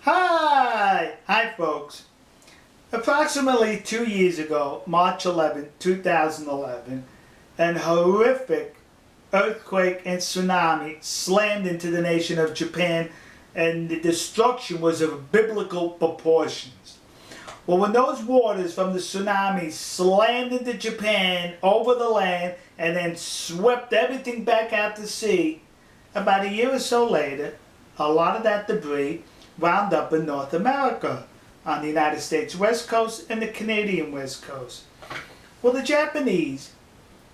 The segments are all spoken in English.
Hi folks. Approximately 2 years ago, March 11, 2011, an horrific earthquake and tsunami slammed into the nation of Japan, and the destruction was of biblical proportions. Well, when those waters from the tsunami slammed into Japan over the land and then swept everything back out to sea, about a year or so later, a lot of that debris wound up in North America, on the United States West Coast and the Canadian West Coast. Well, the Japanese,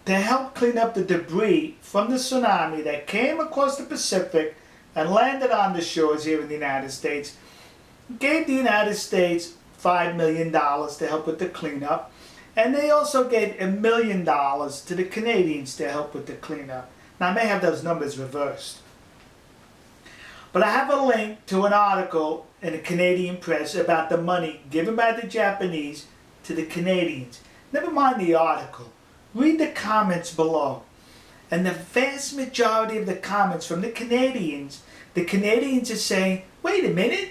to help clean up the debris from the tsunami that came across the Pacific and landed on the shores here in the United States, gave the United States $5 million to help with the cleanup, and they also gave $1 million to the Canadians to help with the cleanup. Now, I may have those numbers reversed, but I have a link to an article in the Canadian press about the money given by the Japanese to the Canadians. Never mind the article. Read the comments below. And the vast majority of the comments from the Canadians are saying, wait a minute,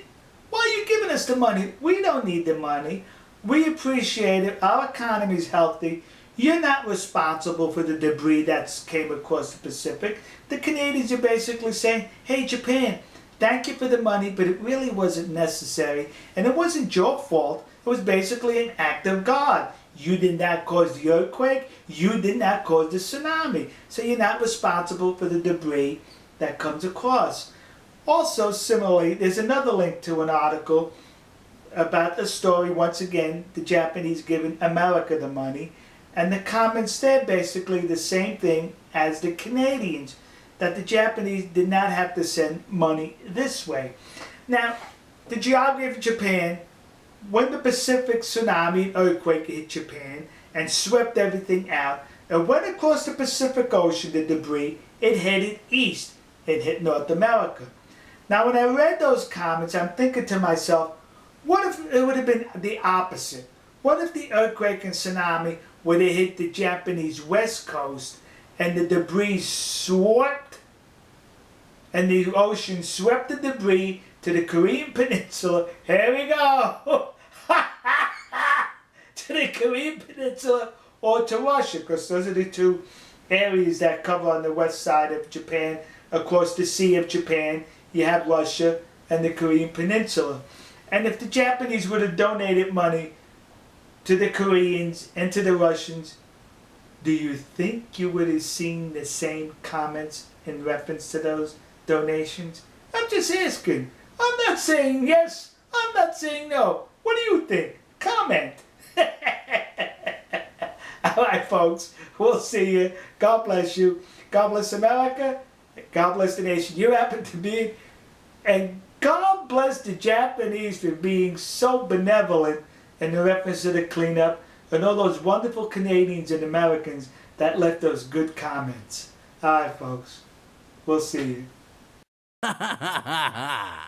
why are you giving us the money? We don't need the money. We appreciate it. Our economy is healthy. You're not responsible for the debris that came across the Pacific. The Canadians are basically saying, hey Japan, thank you for the money, but it really wasn't necessary. And it wasn't your fault. It was basically an act of God. You did not cause the earthquake. You did not cause the tsunami. So you're not responsible for the debris that comes across. Also, similarly, there's another link to an article about the story, once again, the Japanese giving America the money. And the comments there basically the same thing as the Canadians, that the Japanese did not have to send money this way. Now, the geography of Japan, when the Pacific tsunami and earthquake hit Japan and swept everything out, and went across the Pacific Ocean, the debris, it headed east. It hit North America. Now, when I read those comments, I'm thinking to myself, what if it would have been the opposite? What if the earthquake and tsunami would have hit the Japanese West Coast and the debris swept, and the ocean swept the debris to the Korean Peninsula? Here we go! To the Korean Peninsula or to Russia, because those are the two areas that cover on the west side of Japan. Across the Sea of Japan, you have Russia and the Korean Peninsula. And if the Japanese would have donated money to the Koreans and to the Russians, do you think you would have seen the same comments in reference to those donations? I'm just asking. I'm not saying yes. I'm not saying no. What do you think? Comment. All right, folks. We'll see you. God bless you. God bless America. God bless the nation you happen to be. And God bless the Japanese for being so benevolent in the reference to the cleanup, and all those wonderful Canadians and Americans that left those good comments. All right, folks. We'll see you.